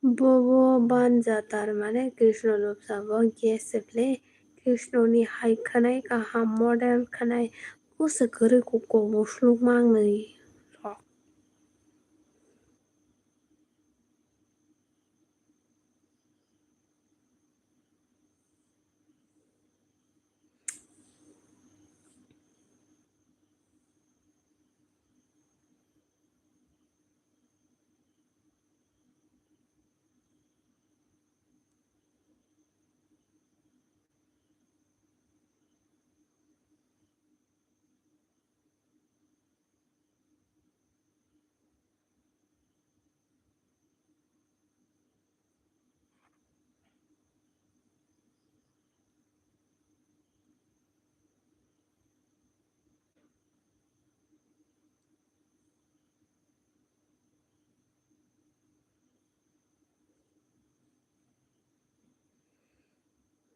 Speaker 1: bobo banja tar mane Krishna lobsa bo geseple Krishna ni hai khanai ka ham modern khanai kusa kare ko musluk mang nai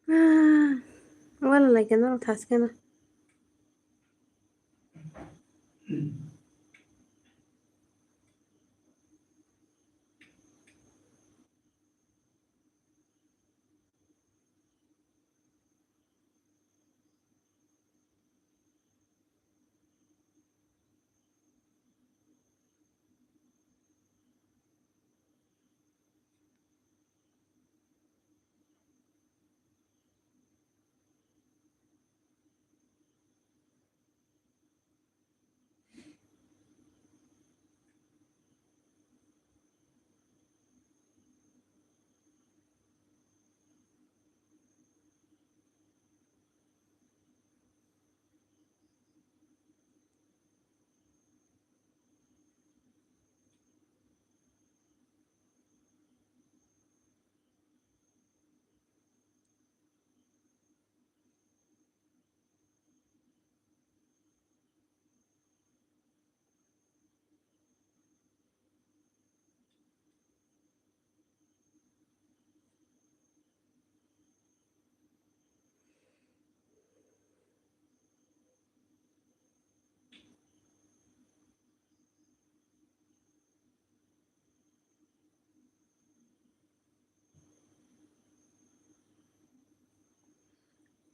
Speaker 1: ولا like another task أنا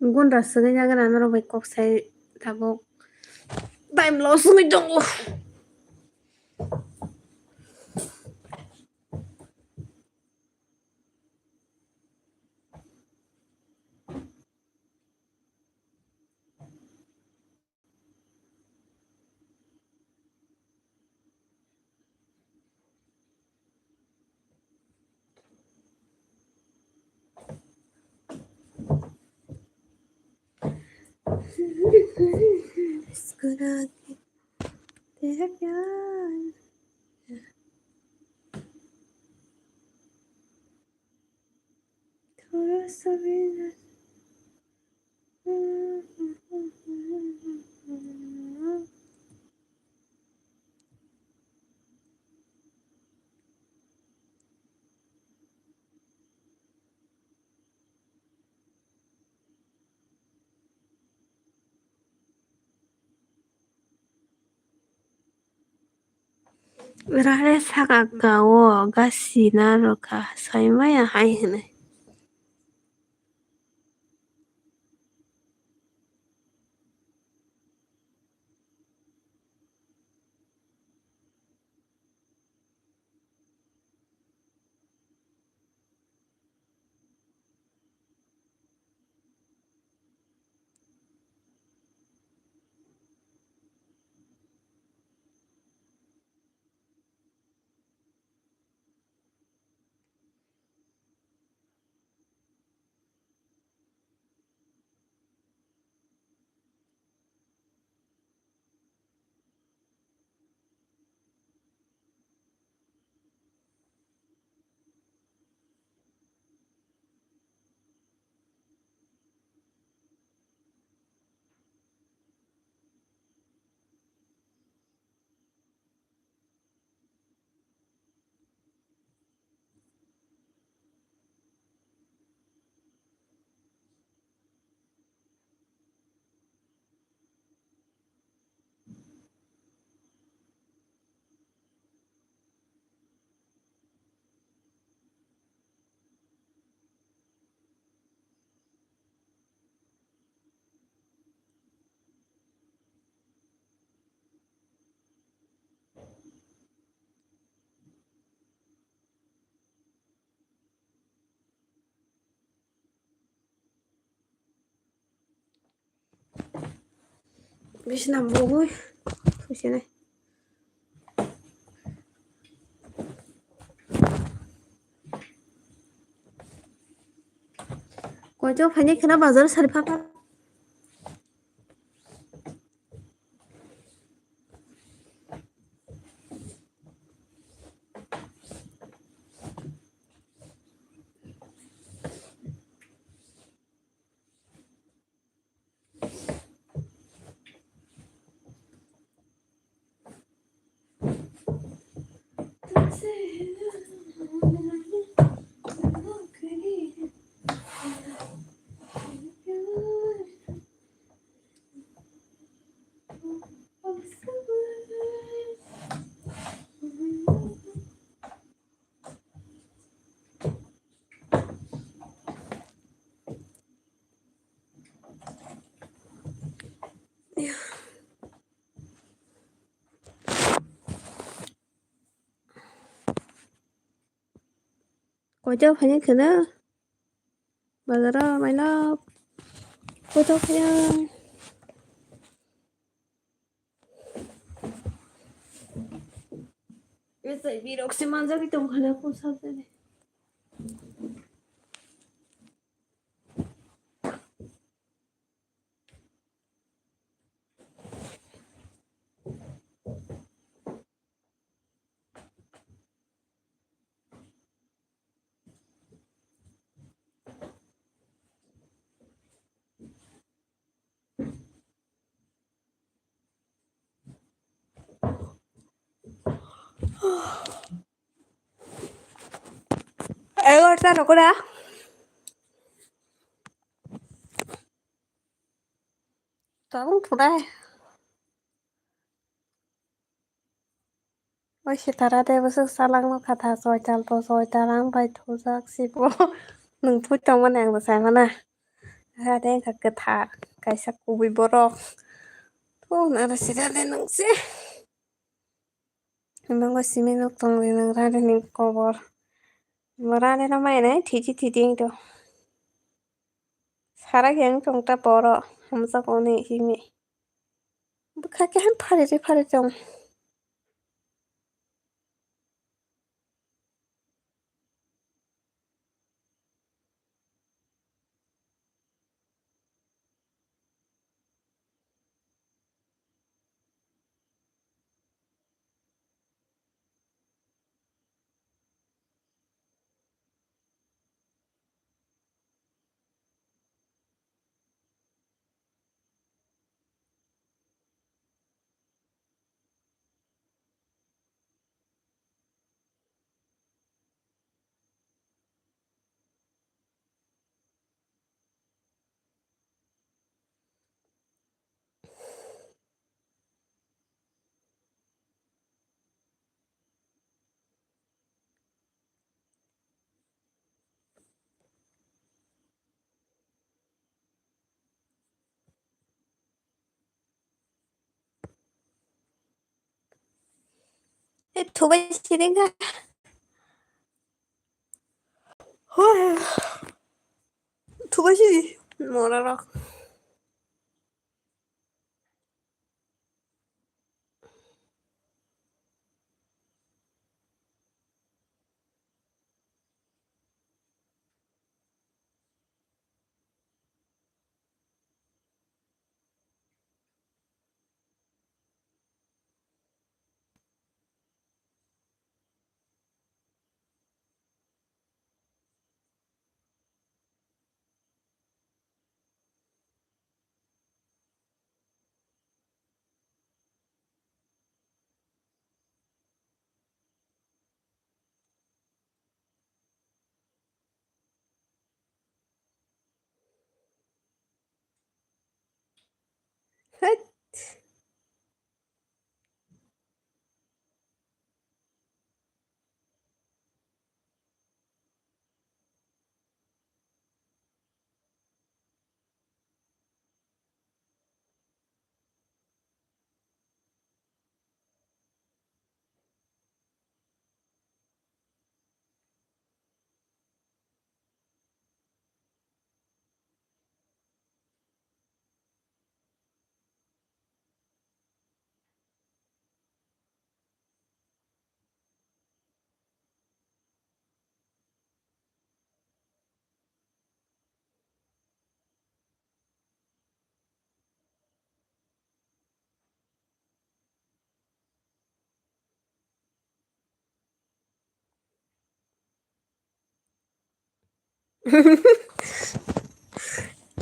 Speaker 1: ngun rasanya kan anaro baik kok saya tabok time loss ngejong sekarang tehaknya terus sabina Rare sakakawo gasinaru ka saimaya haihne bis nambungoy susine kojo phanye khana bazar sari papa 꺼져 그는 말라라 말라 꺼져 그냥 Esse virou que se manda que tão olhando com sabe. Agora tá no cura. Tá um cura. Ôi tara đây bữa sức xa lăng nó khá thà rồi chào tổ rồi ta lăng bài thủ giác xịp vô nâng phút trong con nàng của sáng con à ra đây khá cực thả cái sắc của bị bó rọc thu nà là sẽ ra đây nâng xế nâng có xí mình lúc tổng lên nâng ra đây nâng có bó mà ra đây nó mày này thì điên đâu 살아 그냥 정답 벌어 하면서 보내 힘이 뭐 그렇게 한 팔이지 좀 두 번씩인가 두 번씩 뭐라라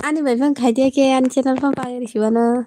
Speaker 1: 아니 매번 가지게 한 채널 판파이를 지원아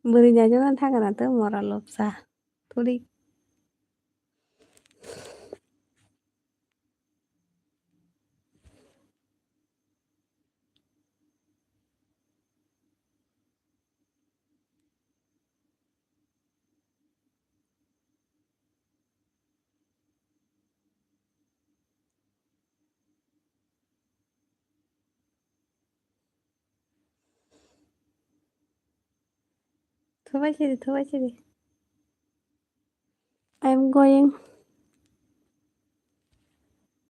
Speaker 1: बोरै जाजाबनानै थागोन आथो moral' फिसा थुरि थुबाय सिरि थुबाय सिरि I'm going